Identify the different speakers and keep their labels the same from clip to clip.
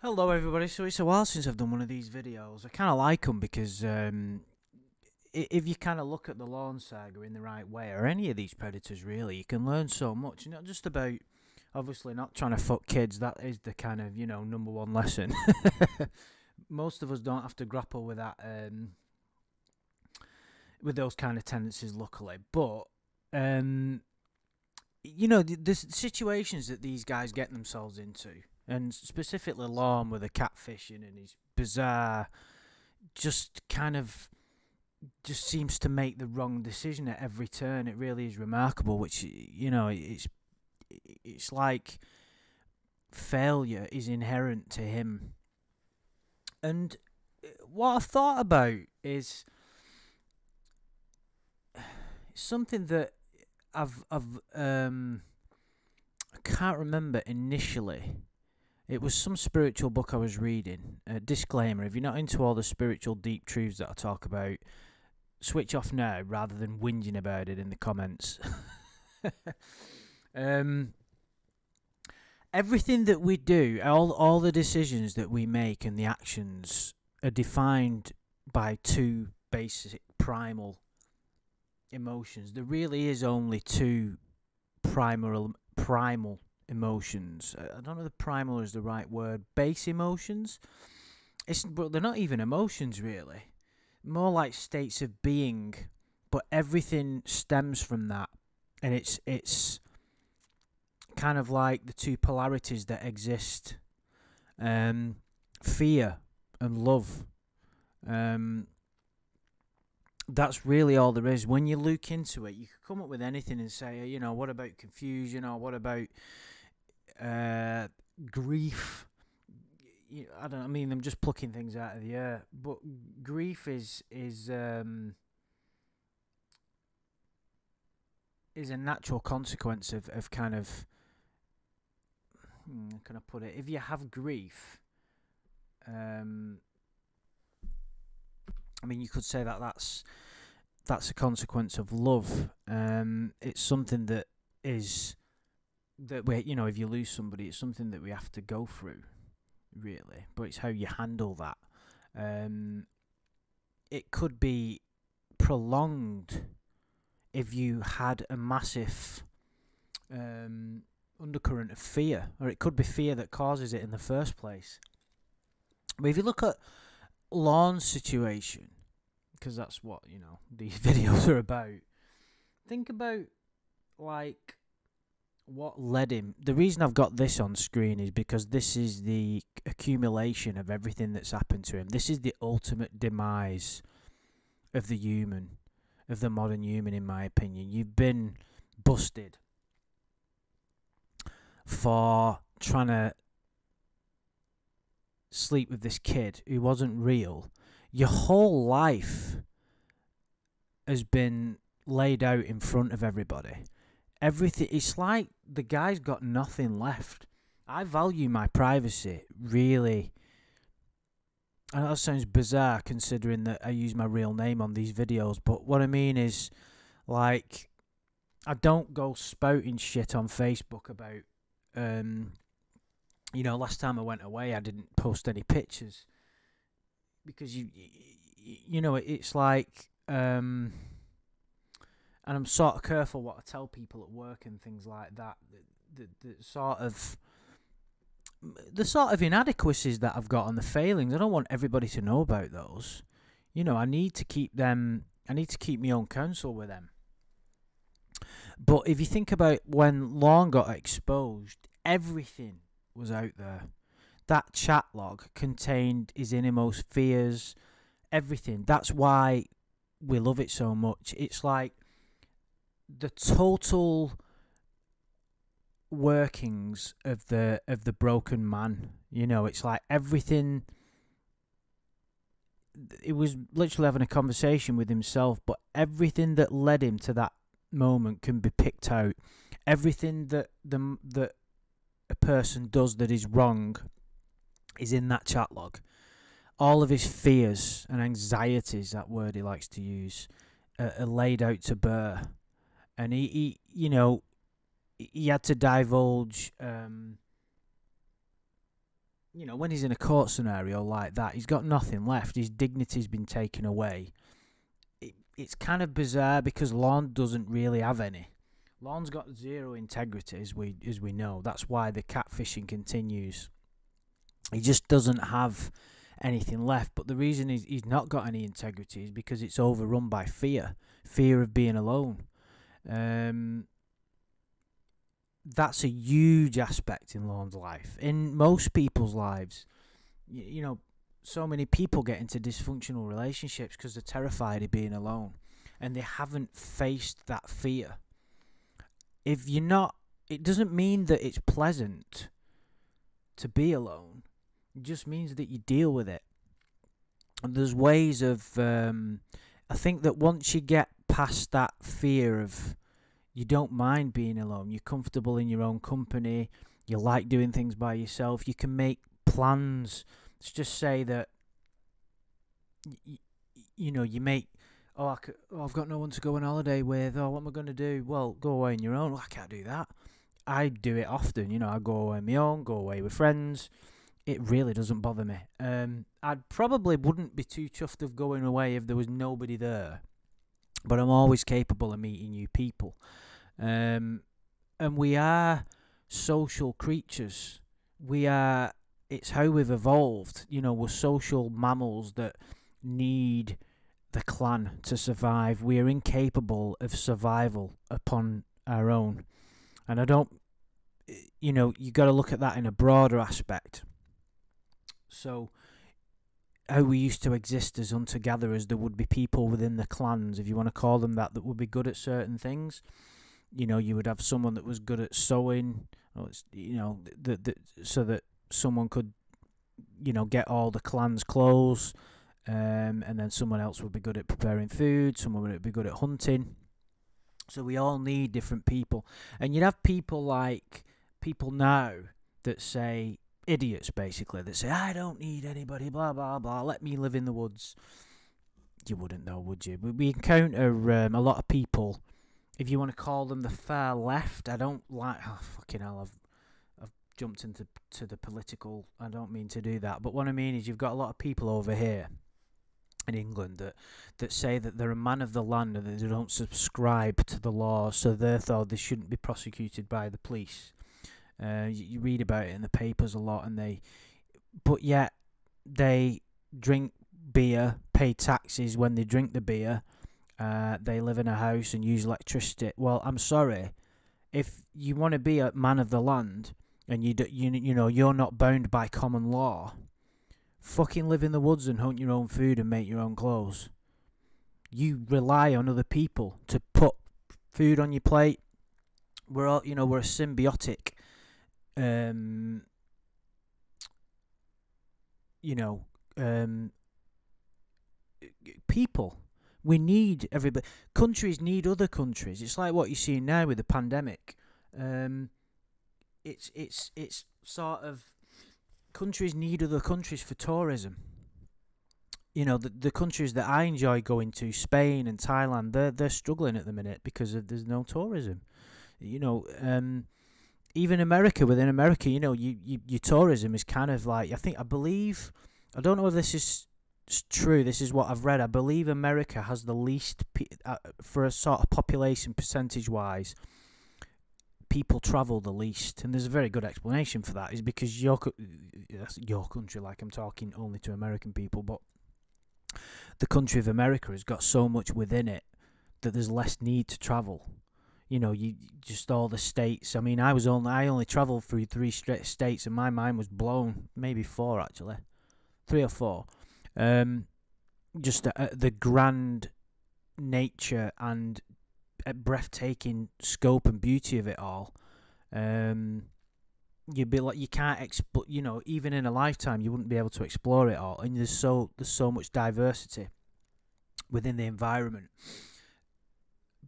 Speaker 1: Hello everybody, so it's a while since I've done one of these videos. I kind of like them because if you kind of look at the Lorne saga in the right way, or any of these predators really, you can learn so much. Not just about, obviously not trying to fuck kids, that is the kind of, number one lesson. Most of us don't have to grapple with that, with those kind of tendencies, luckily. But, there's situations that these guys get themselves into. And specifically Lorne with the catfishing and his bizarre, just seems to make the wrong decision at every turn. It really is remarkable, which, it's like failure is inherent to him. And what I've thought about is something that I can't remember initially. It was some spiritual book I was reading. Disclaimer, if you're not into all the spiritual deep truths that I talk about, switch off now rather than whinging about it in the comments. Everything that we do, all the decisions that we make and the actions are defined by two basic primal emotions. There really is only two primal emotions. I don't know if primal is the right word. Base emotions. But they're not even emotions really. More like states of being. But everything stems from that, and it's kind of like the two polarities that exist. Fear and love. That's really all there is. When you look into it, you could come up with anything and say, what about confusion, or what about grief? I'm just plucking things out of the air. But grief is a natural consequence of kind of, how can I put it? If you have grief, you could say that's a consequence of love. It's something that we, if you lose somebody, it's something that we have to go through, really. But it's how you handle that. It could be prolonged if you had a massive undercurrent of fear, or it could be fear that causes it in the first place. But if you look at Lorne's situation, because that's what these videos are about, think about what led him. The reason I've got this on screen is because this is the accumulation of everything that's happened to him. This is the ultimate demise of the human, of the modern human, in my opinion. You've been busted for trying to sleep with this kid who wasn't real. Your whole life has been laid out in front of everybody. Everything, it's like the guy's got nothing left. I value my privacy, really. I know that sounds bizarre considering that I use my real name on these videos, but what I mean is, I don't go spouting shit on Facebook about, last time I went away I didn't post any pictures. Because it's like, and I'm sort of careful what I tell people at work and things like that. The sort of inadequacies that I've got and the failings, I don't want everybody to know about those. I need to keep my own counsel with them. But if you think about when Lorne got exposed, everything was out there. That chat log contained his innermost fears, everything. That's why we love it so much. It's like the total workings of the broken man. It's like everything. It was literally having a conversation with himself, but everything that led him to that moment can be picked out. Everything that a person does that is wrong is in that chat log. All of his fears and anxieties, that word he likes to use, are laid out to bare. And he had to divulge when he's in a court scenario like that, he's got nothing left. His dignity's been taken away. It's kind of bizarre because Lorne doesn't really have any. Lorne's got zero integrity, as we know. That's why the catfishing continues. He just doesn't have anything left. But the reason he's not got any integrity is because it's overrun by fear of being alone. That's a huge aspect in Lorne's life. In most people's lives, so many people get into dysfunctional relationships because they're terrified of being alone, and they haven't faced that fear. If you're not, it doesn't mean that it's pleasant to be alone. It just means that you deal with it. And there's ways of, I think that once you get past that fear of, you don't mind being alone, you're comfortable in your own company, you like doing things by yourself, you can make plans. Let's just say that, you make, I've got no one to go on holiday with, what am I going to do? Well, go away on your own. I can't do that. I do it often, I go away on my own, go away with friends. It really doesn't bother me. I probably wouldn't be too chuffed of going away if there was nobody there. But I'm always capable of meeting new people. And we are social creatures. It's how we've evolved. We're social mammals that need the clan to survive. We are incapable of survival upon our own. And I don't, you got to look at that in a broader aspect. So, how we used to exist as hunter-gatherers, there would be people within the clans, if you want to call them that would be good at certain things. You would have someone that was good at sewing, so that someone could, get all the clan's clothes, and then someone else would be good at preparing food, someone would be good at hunting. So we all need different people. And you'd have people now that say, idiots basically, that say, I don't need anybody, blah blah blah, let me live in the woods. You wouldn't though, would you? We encounter a lot of people, if you want to call them the far left. I don't like, fucking hell, I've jumped into the political, I don't mean to do that, but what I mean is you've got a lot of people over here in England that say that they're a man of the land and that they don't subscribe to the law, so therefore they shouldn't be prosecuted by the police. You read about it in the papers a lot, but yet they drink beer, pay taxes when they drink the beer. They live in a house and use electricity. Well, I'm sorry, if you want to be a man of the land and you're not bound by common law, fucking live in the woods and hunt your own food and make your own clothes. You rely on other people to put food on your plate. We're all, we're a symbiotic. People. We need everybody. Countries need other countries. It's like what you're seeing now with the pandemic. It's sort of, countries need other countries for tourism. The countries that I enjoy going to, Spain and Thailand, they're struggling at the minute because there's no tourism. Even America, within America, your tourism is kind of like, I don't know if this is true, this is what I've read, I believe America has the least, for a sort of population percentage-wise, people travel the least, and there's a very good explanation for that, is because that's your country, like I'm talking only to American people, but the country of America has got so much within it that there's less need to travel. You just all the states. I mean, I only travelled through 3 states, and my mind was blown. Maybe 4 actually, 3 or 4. Just the grand nature and breathtaking scope and beauty of it all. You'd be like, you can't explore. Even in a lifetime, you wouldn't be able to explore it all. And there's so much diversity within the environment.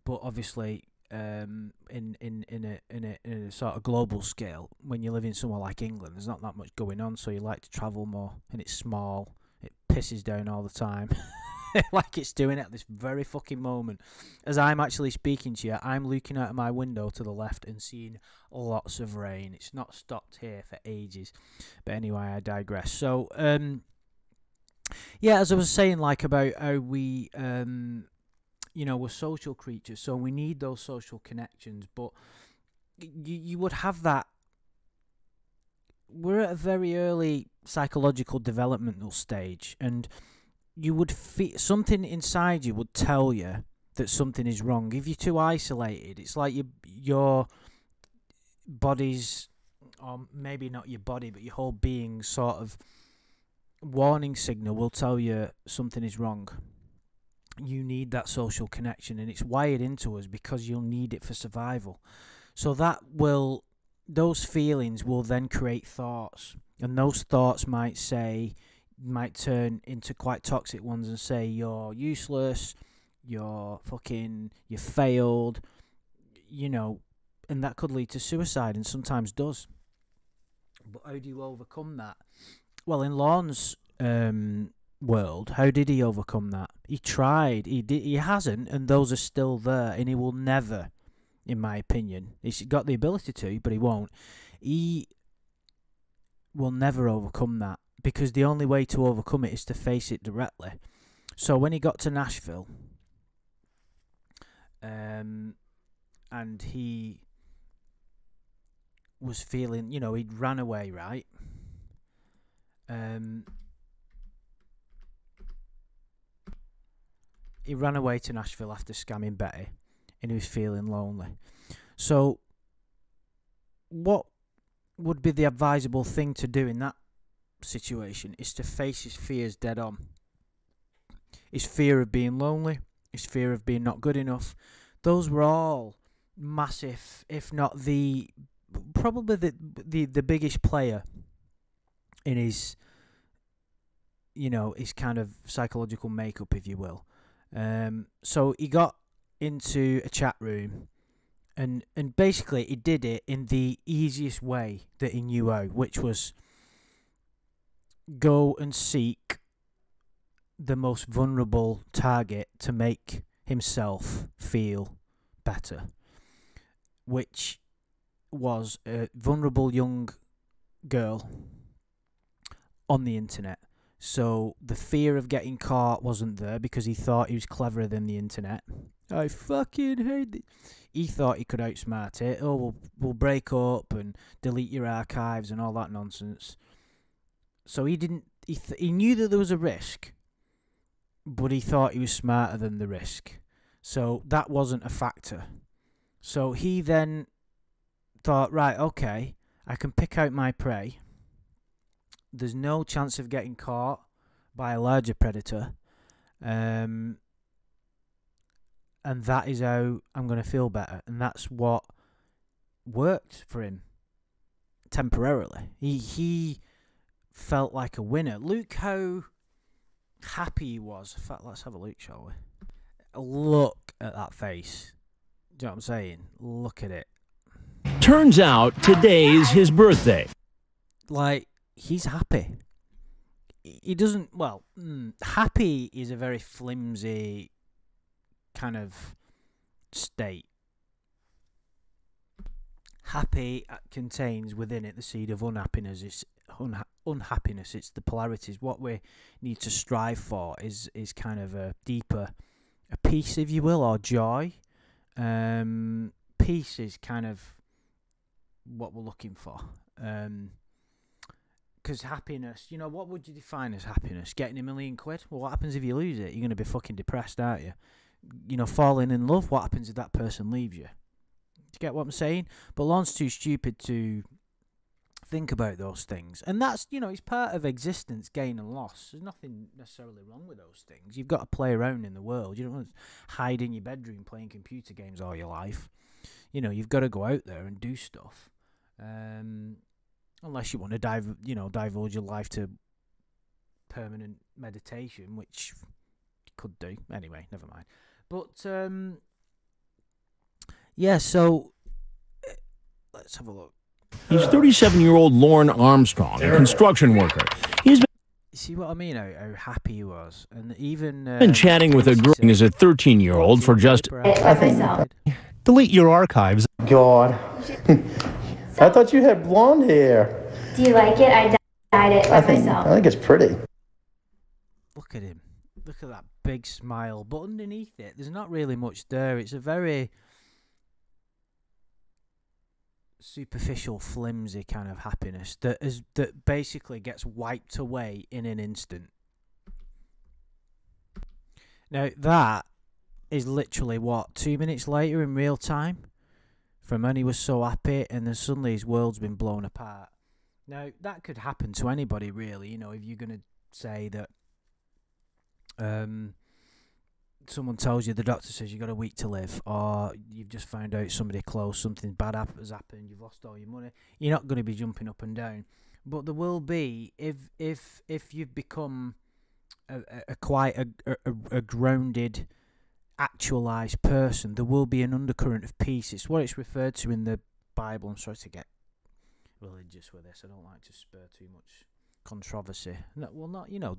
Speaker 1: But obviously, in a sort of global scale, when you live in somewhere like England, there's not that much going on, so you like to travel more, and it's small, it pisses down all the time. like it's doing it at this very fucking moment. As I'm actually speaking to you, I'm looking out of my window to the left and seeing lots of rain. It's not stopped here for ages. But anyway, I digress. So, yeah, as I was saying, like about how we, we're social creatures, so we need those social connections. But you would have that. We're at a very early psychological developmental stage, and you would feel something inside you would tell you that something is wrong. If you're too isolated, it's like your body's, or maybe not your body, but your whole being sort of warning signal will tell you something is wrong. You need that social connection, and it's wired into us because you'll need it for survival. So those feelings will then create thoughts, and those thoughts might turn into quite toxic ones and say you're useless, you failed, and that could lead to suicide, and sometimes does. But how do you overcome that? Well, in Lorne's world, how did he overcome that? He tried. He hasn't, and those are still there, and he will never, in my opinion. He's got the ability to, but he won't. He will never overcome that, because the only way to overcome it is to face it directly. So when he got to Nashville, and he was feeling, he'd ran away, right? He ran away to Nashville after scamming Betty, and he was feeling lonely. So what would be the advisable thing to do in that situation is to face his fears dead on. His fear of being lonely, his fear of being not good enough. Those were all massive, if not probably the biggest player in his, his kind of psychological makeup, if you will. So he got into a chat room, and basically he did it in the easiest way that he knew how, which was go and seek the most vulnerable target to make himself feel better, which was a vulnerable young girl on the internet. So the fear of getting caught wasn't there because he thought he was cleverer than the internet. I fucking hate it. He thought he could outsmart it. Oh, we'll break up and delete your archives and all that nonsense. So he didn't. He knew that there was a risk, but he thought he was smarter than the risk. So that wasn't a factor. So he then thought, right, okay, I can pick out my prey. There's no chance of getting caught by a larger predator. And that is how I'm going to feel better. And that's what worked for him temporarily. He felt like a winner. Look how happy he was. In fact, let's have a look, shall we? Look at that face. Do you know what I'm saying? Look at it.
Speaker 2: Turns out today's his birthday.
Speaker 1: Like, he's happy. He doesn't, happy is a very flimsy kind of state. Happy contains within it the seed of unhappiness. It's unhappiness. It's the polarities. What we need to strive for is kind of a deeper, a peace, if you will, or joy. Peace is kind of what we're looking for. Because happiness, what would you define as happiness? Getting £1 million? Well, what happens if you lose it? You're going to be fucking depressed, aren't you? Falling in love, what happens if that person leaves you? Do you get what I'm saying? But Lorne's too stupid to think about those things. And that's, it's part of existence, gain and loss. There's nothing necessarily wrong with those things. You've got to play around in the world. You don't want to hide in your bedroom playing computer games all your life. You've got to go out there and do stuff. Unless you want to divulge your life to permanent meditation, which you could do. Anyway, never mind. But, yeah, so let's have a look.
Speaker 2: He's 37-year-old Lorne Armstrong, a construction worker.
Speaker 1: see what I mean? How happy he was, and even
Speaker 2: Been chatting with a girl as a 13-year-old for just...
Speaker 3: I think
Speaker 2: Delete your archives.
Speaker 3: God. I thought you had blonde hair.
Speaker 4: Do you like it? I dyed it by
Speaker 3: I
Speaker 4: myself.
Speaker 3: think it's pretty.
Speaker 1: Look at him. Look at that big smile. But underneath it, there's not really much there. It's a very superficial, flimsy kind of happiness that basically gets wiped away in an instant. Now, that is literally, 2 minutes later in real time? From when he was so happy and then suddenly his world's been blown apart. Now, that could happen to anybody, really. You know, if you're going to say that someone tells you, the doctor says you've got a week to live, or you've just found out somebody close, something bad has happened, you've lost all your money, you're not going to be jumping up and down. But there will be, if you've become quite a grounded, actualized person, there will be an undercurrent of peace. It's what it's referred to in the Bible. I'm sorry to get religious with this. I don't like to spur too much controversy. No, well, not you know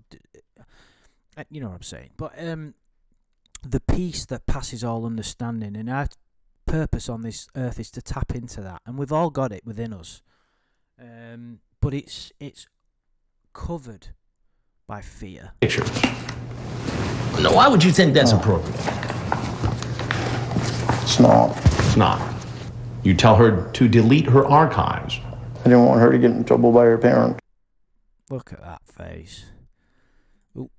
Speaker 1: what I'm saying. But the peace that passes all understanding, and our purpose on this earth is to tap into that, and we've all got it within us. But it's covered by fear.
Speaker 5: Now, why would you think that's appropriate?
Speaker 3: It's not.
Speaker 5: It's not. You tell her to delete her archives.
Speaker 3: I didn't want her to get in trouble by her parents.
Speaker 1: Look at that face. Ooh.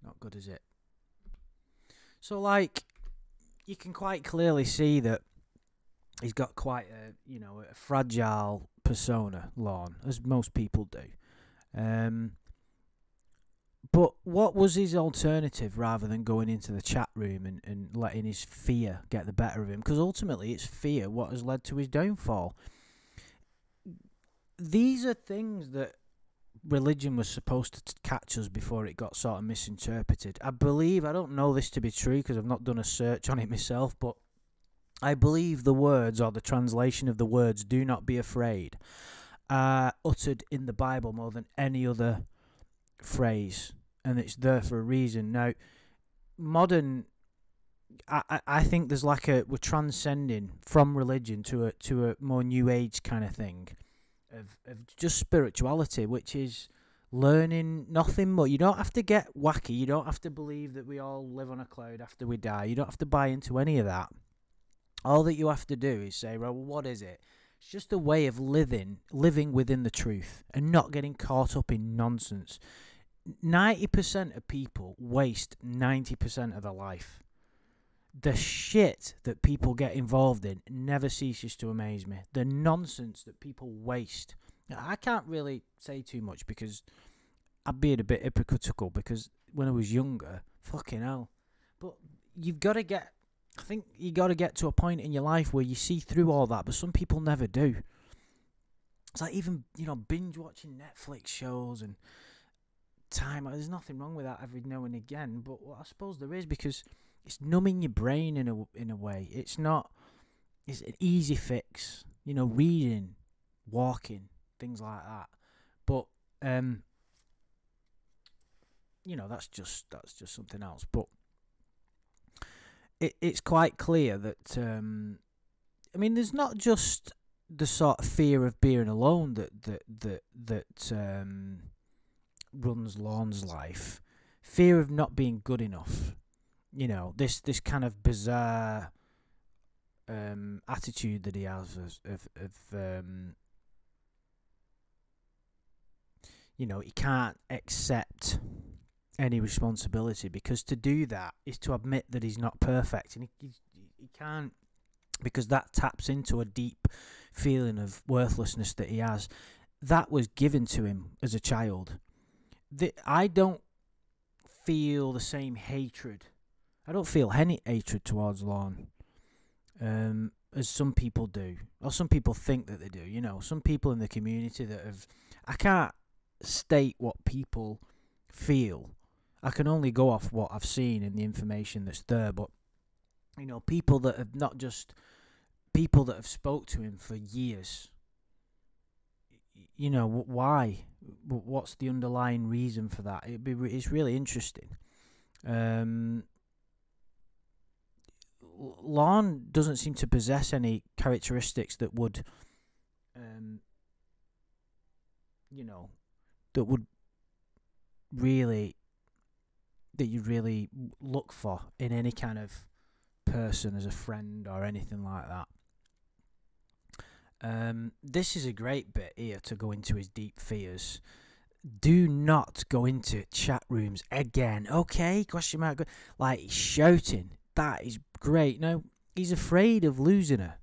Speaker 1: Not good, is it? So, like, you can quite clearly see that he's got quite a fragile persona, Lorne, as most people do. But what was his alternative rather than going into the chat room and letting his fear get the better of him? Because ultimately it's fear what has led to his downfall. These are things that religion was supposed to catch us before it got sort of misinterpreted. I don't know this to be true because I've not done a search on it myself, but I believe the words, or the translation of the words, "do not be afraid," are uttered in the Bible more than any other phrase, and it's there for a reason. Now, modern, I think there's like we're transcending from religion to a more new age kind of thing, of just spirituality, which is learning nothing more. You don't have to get wacky. You don't have to believe that we all live on a cloud after we die. You don't have to buy into any of that. All that you have to do is say, well, what is it? It's just a way of living within the truth and not getting caught up in nonsense. 90% of people waste 90% of their life. The shit that people get involved in never ceases to amaze me. The nonsense that people waste. Now, I can't really say too much because I'm being a bit hypocritical, because when I was younger, fucking hell. But you've got to get, I think you got to get to a point in your life where you see through all that, but some people never do. It's like even, binge watching Netflix shows and time. There's nothing wrong with that every now and again, but I suppose there is, because it's numbing your brain in a way. It's an easy fix, reading, walking, things like that. But that's just something else. But it's quite clear that there's not just the sort of fear of being alone that runs Lorne's life. Fear of not being good enough. This kind of bizarre attitude that he has he can't accept any responsibility, because to do that is to admit that he's not perfect, and he can't, because that taps into a deep feeling of worthlessness that he has. That was given to him as a child. I don't feel the same hatred. I don't feel any hatred towards Lorne as some people do, or some people think that they do. Some people in the community that have... I can't state what people feel. I can only go off what I've seen and the information that's there. But people that have not just people that have spoke to him for years. Why? what's the underlying reason for that? It's really interesting. Lorne doesn't seem to possess any characteristics that would, that would really, that you really look for in any kind of person as a friend or anything like that. This is a great bit here to go into his deep fears. Do not go into chat rooms again. Okay, question mark. Like, shouting. That is great. No, he's afraid of losing her.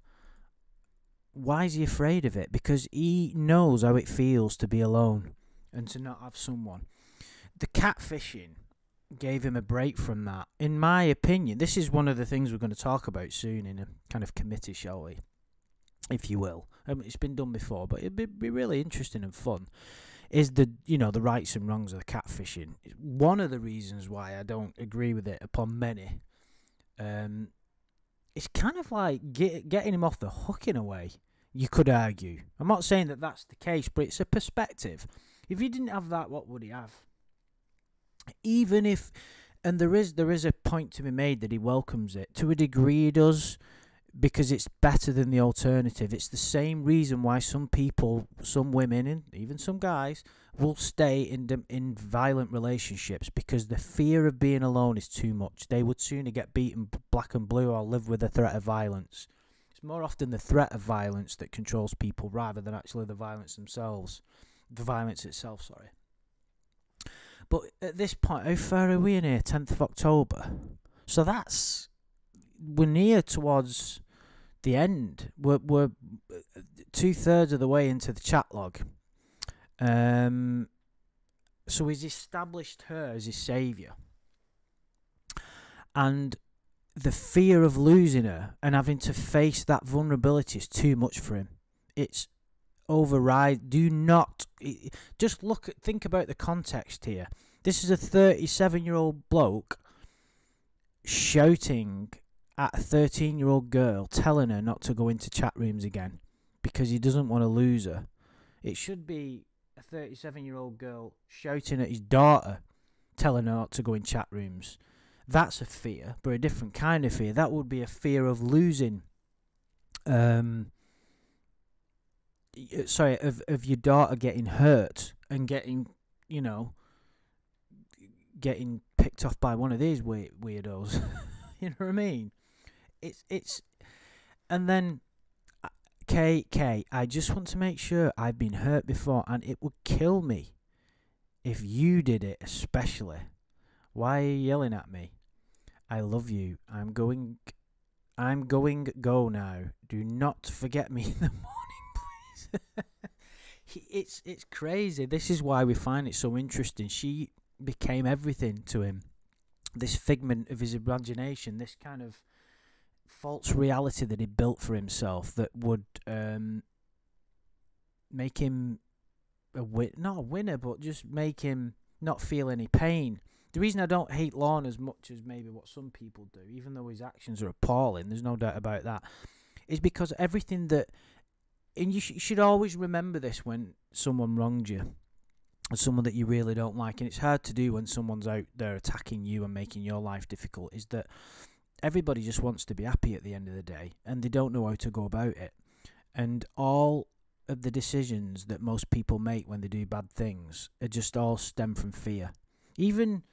Speaker 1: Why is he afraid of it? Because he knows how it feels to be alone and to not have someone. The catfishing gave him a break from that. In my opinion, this is one of the things we're going to talk about soon in a kind of committee, shall we? If you will. It's been done before, but it'd be really interesting and fun. Is the rights and wrongs of the catfishing. One of the reasons why I don't agree with it upon many. It's kind of like getting him off the hook in a way, you could argue. I'm not saying that that's the case, but it's a perspective. If he didn't have that, what would he have? Even if, and there is a point to be made that he welcomes it. To a degree he does, because it's better than the alternative. It's the same reason why some people, some women, and even some guys, will stay in violent relationships, because the fear of being alone is too much. They would sooner get beaten black and blue or live with the threat of violence. It's more often the threat of violence that controls people rather than actually the violence themselves. The violence itself, sorry. But at this point, how far are we in here? 10th of October. So we're near towards the end. We're 2/3 of the way into the chat log. So he's established her as his saviour. And the fear of losing her and having to face that vulnerability is too much for him. It's override. Do not just think about the context here. This is a 37-year-old bloke shouting at a 13-year-old girl, telling her not to go into chat rooms again because he doesn't want to lose her. It should be a 37-year-old girl shouting at his daughter, telling her not to go in chat rooms. That's a fear, but a different kind of fear. That would be a fear of losing. Of your daughter getting hurt and getting picked off by one of these weirdos. You know what I mean? It's and then K, I just want to make sure I've been hurt before, and it would kill me if you did it, especially. Why are you yelling at me? I love you. I'm going go now. Do not forget me in the morning, please. It's crazy. This is why we find it so interesting. She became everything to him. This figment of his imagination, this kind of false reality that he built for himself that would make him not a winner, but just make him not feel any pain. The reason I don't hate Lorne as much as maybe what some people do, even though his actions are appalling, there's no doubt about that, is because everything that... And you should always remember this when someone wronged you, or someone that you really don't like, and it's hard to do when someone's out there attacking you and making your life difficult, is that everybody just wants to be happy at the end of the day, and they don't know how to go about it. And all of the decisions that most people make when they do bad things are just all stem from fear. Even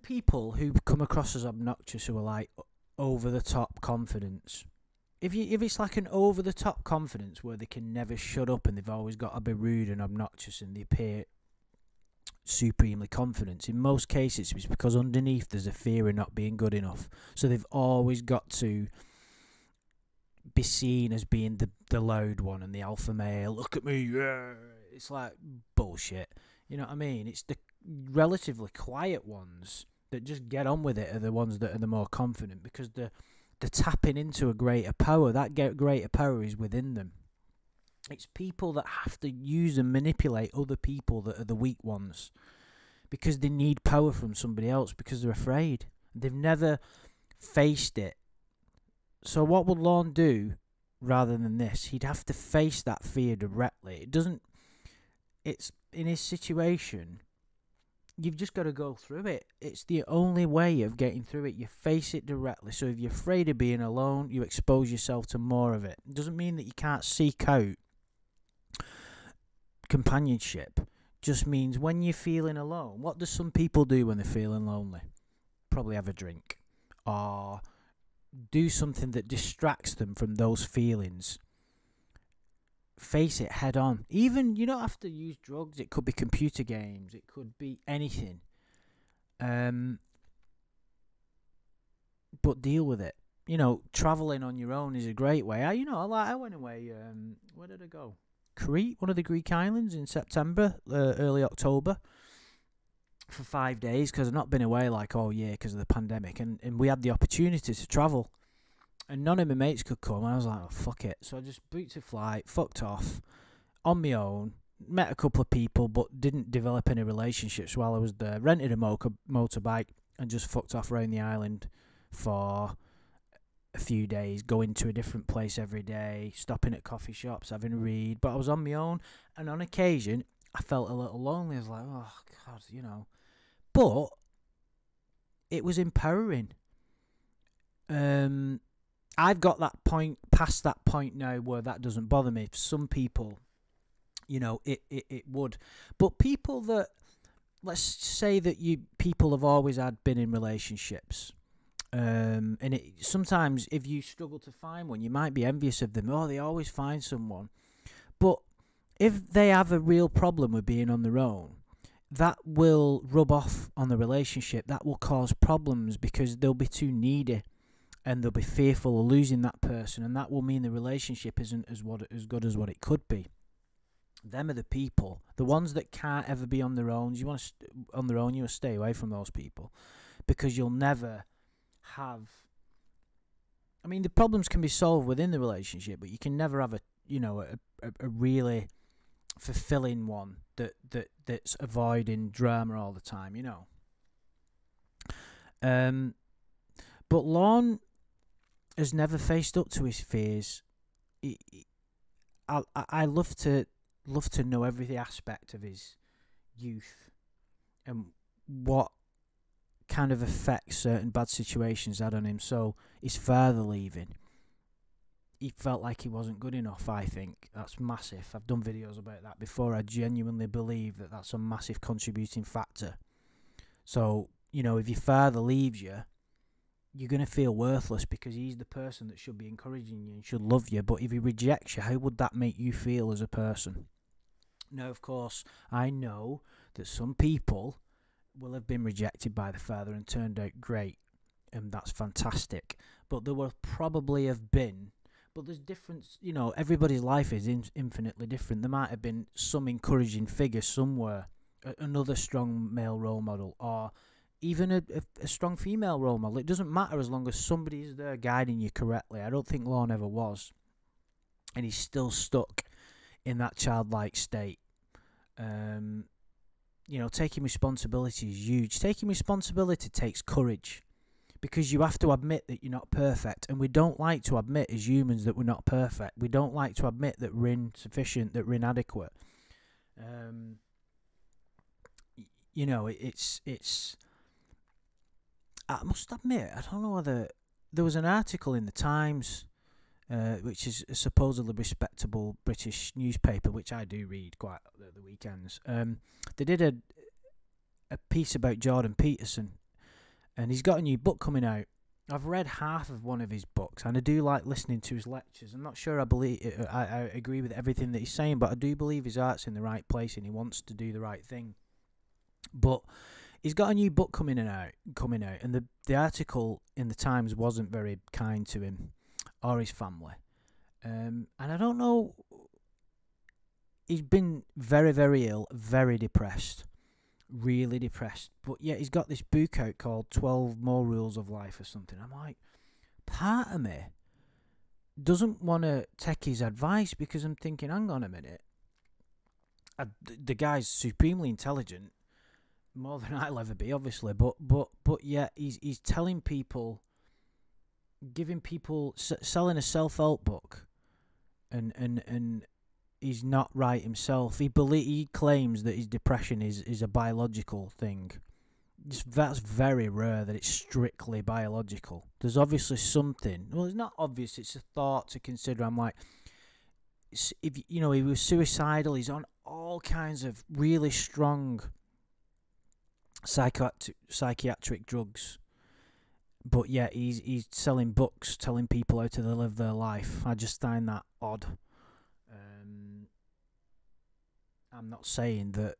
Speaker 1: people who come across as obnoxious, who are like over-the-top confidence. If it's like an over-the-top confidence where they can never shut up and they've always got to be rude and obnoxious and they appear supremely confident, in most cases it's because underneath there's a fear of not being good enough. So they've always got to be seen as being the loud one and the alpha male. Look at me, yeah. It's like bullshit. You know what I mean? It's the relatively quiet ones that just get on with it are the ones that are the more confident, because they're tapping into a greater power. That greater power is within them. It's people that have to use and manipulate other people that are the weak ones, because they need power from somebody else, because they're afraid. They've never faced it. So what would Lorne do rather than this? He'd have to face that fear directly. it's in his situation. You've just got to go through it. It's the only way of getting through it. You face it directly. So if you're afraid of being alone, you expose yourself to more of it. It doesn't mean that you can't seek out companionship. Just means when you're feeling alone, what do some people do when they're feeling lonely? Probably have a drink or do something that distracts them from those feelings. Face it head on. Even, you don't have to use drugs. It could be computer games. It could be anything. But deal with it. You know, traveling on your own is a great way. I went away. Where did I go? Crete, one of the Greek islands, in September, early October, for 5 days, because I've not been away like all year because of the pandemic, and we had the opportunity to travel. And none of my mates could come. I was like, oh, fuck it. So I just booked a flight, fucked off, on my own, met a couple of people, but didn't develop any relationships while I was there. Rented a motorbike and just fucked off around the island for a few days, going to a different place every day, stopping at coffee shops, having a read. But I was on my own, and on occasion, I felt a little lonely. I was like, oh, God, you know. But it was empowering. I've got that point, past that point now where that doesn't bother me. Some people, you know, it would. But people that, let's say that people have always been in relationships. And sometimes if you struggle to find one, you might be envious of them. Oh, they always find someone. But if they have a real problem with being on their own, that will rub off on the relationship. That will cause problems because they'll be too needy. And they'll be fearful of losing that person, and that will mean the relationship isn't as good as what it could be. Them are the people, the ones that can't ever be on their own. You want to you want to stay away from those people, because you'll never have. I mean, the problems can be solved within the relationship, but you can never have a really fulfilling one that's avoiding drama all the time. You know. But Lorne has never faced up to his fears. I love to know every aspect of his youth and what kind of effects certain bad situations had on him. So his father leaving, he felt like he wasn't good enough. I think that's massive. I've done videos about that before. I genuinely believe that that's a massive contributing factor. So, you know, if your father leaves you, you're going to feel worthless because he's the person that should be encouraging you and should love you. But if he rejects you, how would that make you feel as a person? Now, of course, I know that some people will have been rejected by the father and turned out great, and that's fantastic. But there will probably have been, but there's difference, you know, everybody's life is infinitely different. There might have been some encouraging figure somewhere, another strong male role model, or even a strong female role model. It doesn't matter as long as somebody is there guiding you correctly. I don't think Lorne ever was. And he's still stuck in that childlike state. You know, taking responsibility is huge. Taking responsibility takes courage, because you have to admit that you're not perfect. And we don't like to admit as humans that we're not perfect. We don't like to admit that we're insufficient, that we're inadequate. You know, it's I must admit, I don't know whether there was an article in the Times, which is a supposedly respectable British newspaper, which I do read quite at the weekends. They did a piece about Jordan Peterson, and he's got a new book coming out. I've read half of one of his books, and I do like listening to his lectures. I'm not sure I agree with everything that he's saying, but I do believe his heart's in the right place and he wants to do the right thing. But he's got a new book coming out, and the article in the Times wasn't very kind to him or his family. And I don't know, he's been very, very ill, very depressed, really depressed. But yet he's got this book out called 12 More Rules of Life or something. I'm like, part of me doesn't want to take his advice, because I'm thinking, hang on a minute. The guy's supremely intelligent, more than I'll ever be, obviously, but yeah, he's telling people, giving people, selling a self-help book, and he's not right himself. He claims that his depression is a biological thing. That's very rare that it's strictly biological. There's obviously something. Well, it's not obvious. It's a thought to consider. I'm like, if he was suicidal. He's on all kinds of really strong psychiatric drugs, but yet he's selling books, telling people how to live their life. I just find that odd. I'm not saying that.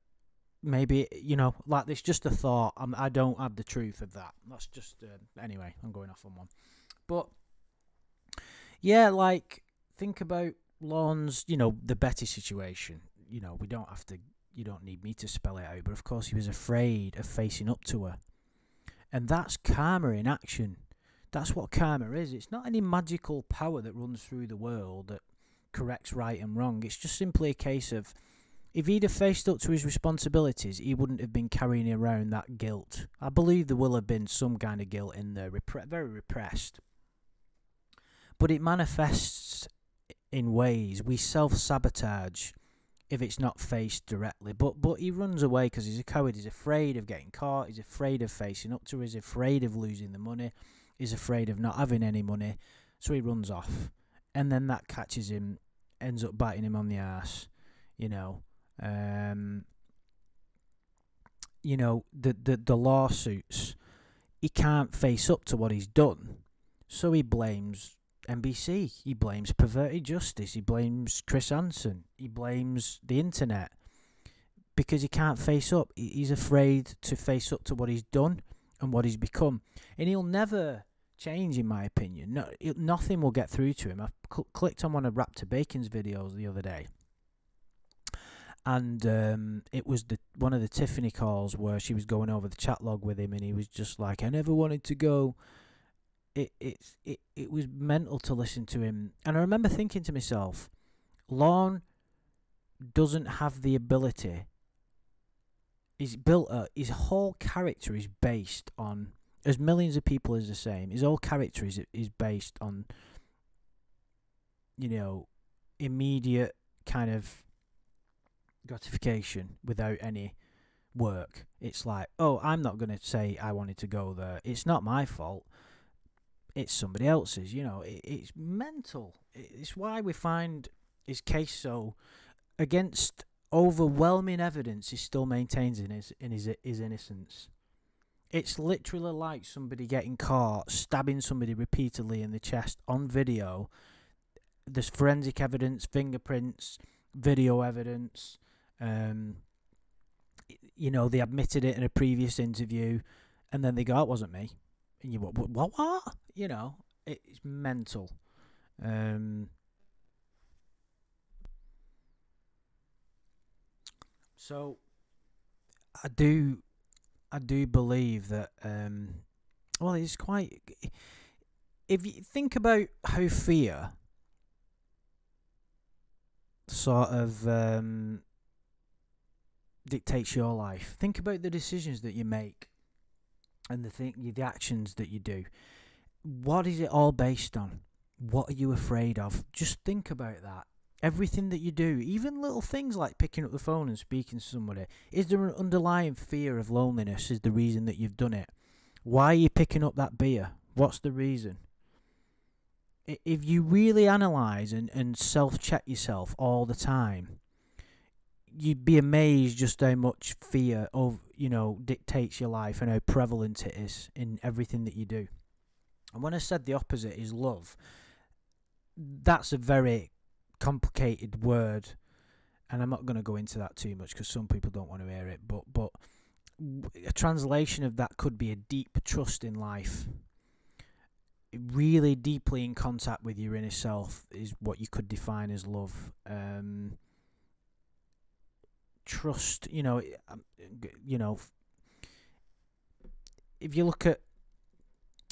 Speaker 1: Maybe, like this, just a thought. I don't have the truth of that. That's just, anyway, I'm going off on one. But, yeah, like, think about Lorne's, the Betty situation. You don't need me to spell it out, but of course he was afraid of facing up to her. And that's karma in action. That's what karma is. It's not any magical power that runs through the world that corrects right and wrong. It's just simply a case of, if he'd have faced up to his responsibilities, he wouldn't have been carrying around that guilt. I believe there will have been some kind of guilt in there, very repressed. But it manifests in ways we self-sabotage if it's not faced directly. But he runs away because he's a coward. He's afraid of getting caught. He's afraid of facing up to her. He's afraid of losing the money. He's afraid of not having any money. So he runs off. And then that catches him, ends up biting him on the arse, the lawsuits, he can't face up to what he's done, so he blames NBC, he blames perverted justice, he blames Chris Hansen, he blames the internet, because he can't face up. He's afraid to face up to what he's done and what he's become, and he'll never change, in my opinion. No, nothing will get through to him. I clicked on one of Raptor Bacon's videos the other day, and it was one of the Tiffany calls where she was going over the chat log with him, and he was just like, I never wanted to go. It was mental to listen to him. And I remember thinking to myself, Lorne doesn't have the ability. His whole character is based on, as millions of people is the same, his whole character is based on, immediate kind of gratification without any work. It's like, oh, I'm not going to say I wanted to go there. It's not my fault. It's somebody else's. It's mental. It's why we find his case so, against overwhelming evidence, he still maintains his innocence. It's literally like somebody getting caught stabbing somebody repeatedly in the chest on video. There's forensic evidence, fingerprints, video evidence. They admitted it in a previous interview, and then they go, "It wasn't me." And you what? It's mental. So I do believe that. Well, it's quite. If you think about how fear sort of dictates your life, think about the decisions that you make and the actions that you do. What is it all based on? What are you afraid of? Just think about that. Everything that you do, even little things like picking up the phone and speaking to somebody, is there an underlying fear of loneliness is the reason that you've done it? Why are you picking up that beer? What's the reason? If you really analyse and self-check yourself all the time, you'd be amazed just how much fear dictates your life and how prevalent it is in everything that you do. And when I said the opposite is love, that's a very complicated word, and I'm not going to go into that too much because some people don't want to hear it, but a translation of that could be a deep trust in life. Really deeply in contact with your inner self is what you could define as love. Trust, if you look at,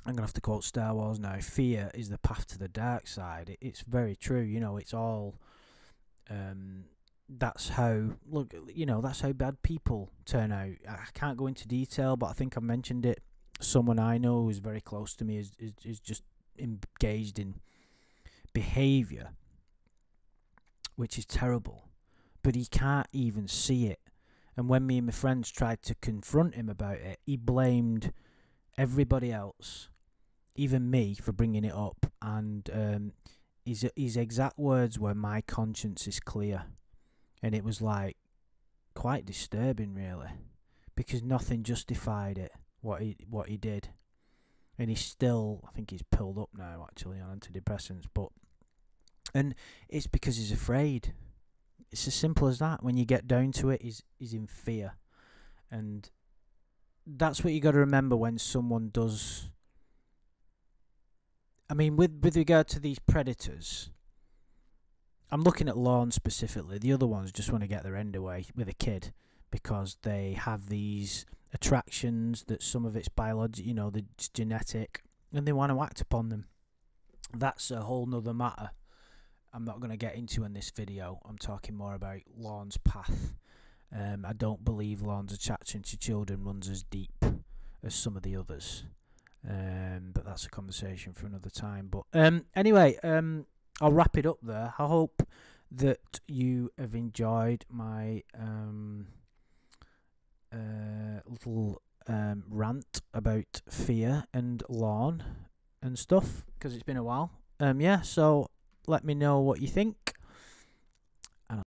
Speaker 1: I'm going to have to quote Star Wars now, fear is the path to the dark side. It's very true, it's all, that's how bad people turn out. I can't go into detail, but I think I mentioned it. Someone I know who's very close to me is just engaged in behaviour which is terrible. But he can't even see it. And when me and my friends tried to confront him about it, he blamed everybody else, even me, for bringing it up. And his exact words were, "My conscience is clear." And it was like quite disturbing, really, because nothing justified it, what he did. And he's still, I think he's pulled up now actually on antidepressants, and it's because he's afraid. It's as simple as that. When you get down to it, he's in fear. And that's what you got to remember when someone does. I mean, with regard to these predators, I'm looking at Lorne specifically. The other ones just want to get their end away with a kid because they have these attractions that some of it's biological, it's genetic, and they want to act upon them. That's a whole nother matter I'm not going to get into in this video. I'm talking more about Lorne's path. I don't believe Lorne's attraction to children runs as deep as some of the others. But that's a conversation for another time. But anyway, I'll wrap it up there. I hope that you have enjoyed my little rant about fear and Lorne and stuff, because it's been a while. So let me know what you think.